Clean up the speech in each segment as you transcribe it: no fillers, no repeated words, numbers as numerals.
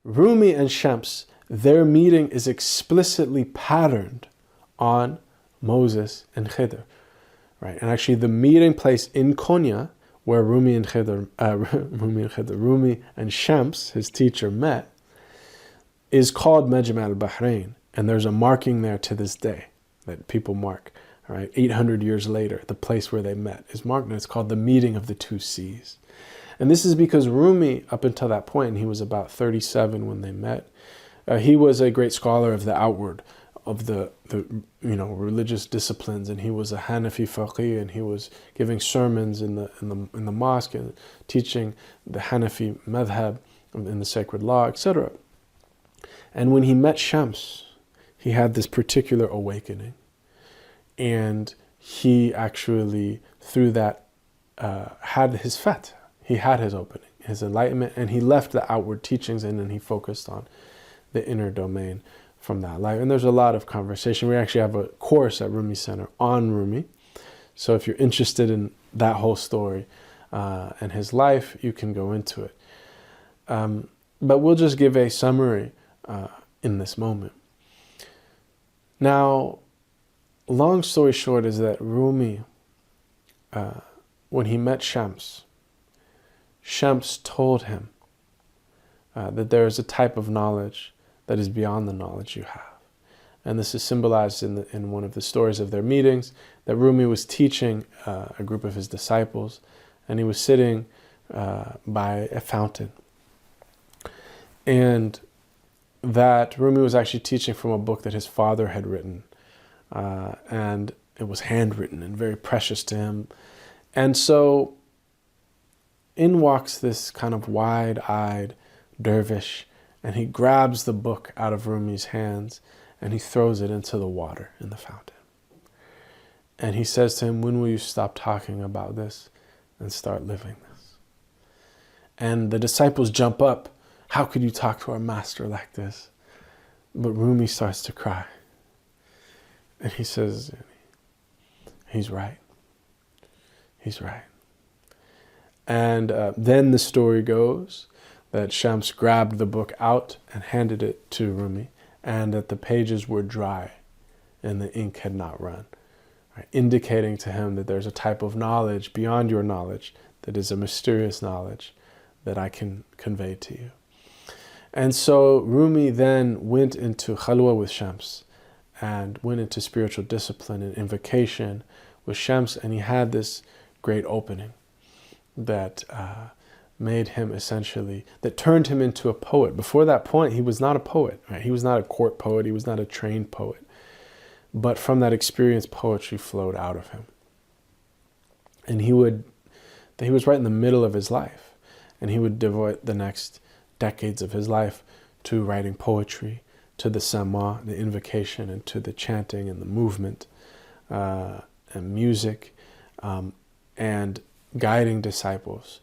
Rumi and Shams, their meeting is explicitly patterned on Moses and Khidr, right? And actually the meeting place in Konya, where Rumi and Shams, his teacher, met, is called Majma' al-Bahrain. And there's a marking there to this day that people mark, right? 800 years later, the place where they met is marked, and it's called the meeting of the two seas. And this is because Rumi, up until that point, and he was about 37 when they met, he was a great scholar of the outward, of the religious disciplines, and he was a Hanafi faqih, and he was giving sermons in the mosque and teaching the Hanafi madhab in the sacred law, etc. And when he met Shams, he had this particular awakening, and he actually, through that, had his fath. He had his opening, his enlightenment, and he left the outward teachings and he focused on the inner domain from that life. And there's a lot of conversation. We actually have a course at Rumi Center on Rumi. So if you're interested in that whole story and his life, you can go into it. But we'll just give a summary in this moment. Now, long story short is that Rumi, when he met Shams told him that there is a type of knowledge that is beyond the knowledge you have. And this is symbolized in one of the stories of their meetings, that Rumi was teaching a group of his disciples, and he was sitting by a fountain. And that Rumi was actually teaching from a book that his father had written. And it was handwritten and very precious to him. And so in walks this kind of wide-eyed dervish, and he grabs the book out of Rumi's hands and he throws it into the water in the fountain. And he says to him, when will you stop talking about this and start living this? And the disciples jump up. How could you talk to our master like this? But Rumi starts to cry. And he says, he's right. He's right. And then the story goes that Shams grabbed the book out and handed it to Rumi, and that the pages were dry and the ink had not run, right? Indicating to him that there's a type of knowledge beyond your knowledge that is a mysterious knowledge that I can convey to you. And so Rumi then went into khalwa with Shams and went into spiritual discipline and invocation with Shams, and he had this great opening that made him essentially, that turned him into a poet. Before that point, he was not a poet, right? He was not a court poet, he was not a trained poet. But from that experience, poetry flowed out of him. And he was right in the middle of his life, and he would devote the next decades of his life to writing poetry, to the sama, the invocation, and to the chanting and the movement and music, and guiding disciples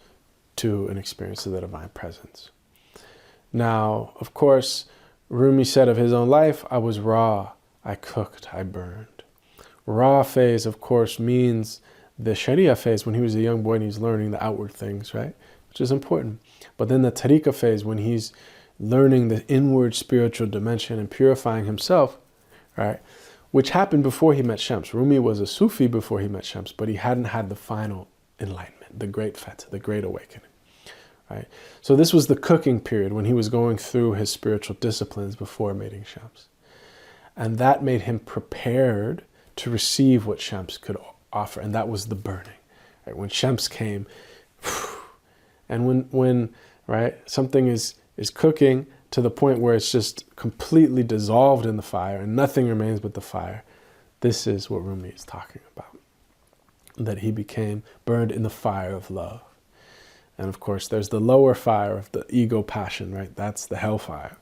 to an experience of the divine presence. Now, of course, Rumi said of his own life, I was raw, I cooked, I burned. Raw phase, of course, means the Sharia phase when he was a young boy and he's learning the outward things, right? Which is important. But then the Tariqa phase, when he's learning the inward spiritual dimension and purifying himself, right? Which happened before he met Shams. Rumi was a Sufi before he met Shams, but he hadn't had the final enlightenment, the great fath, the great awakening, right? So this was the cooking period when he was going through his spiritual disciplines before meeting Shams. And that made him prepared to receive what Shams could offer, and that was the burning, right? When Shams came, and when right, something is cooking to the point where it's just completely dissolved in the fire and nothing remains but the fire, this is what Rumi is talking about. That he became burned in the fire of love. And of course, there's the lower fire of the ego passion, right? That's the hellfire.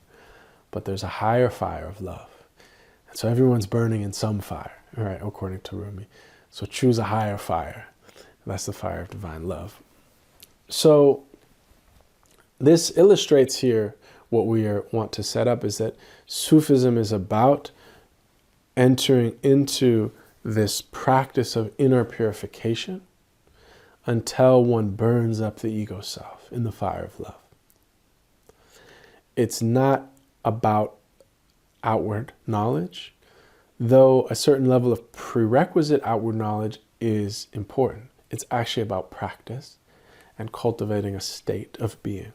But there's a higher fire of love. And so everyone's burning in some fire, right? According to Rumi. So choose a higher fire. That's the fire of divine love. So this illustrates here what we want to set up, is that Sufism is about entering into this practice of inner purification until one burns up the ego self in the fire of love. it's not about outward knowledge, though a certain level of prerequisite outward knowledge is important. It's actually about practice and cultivating a state of being.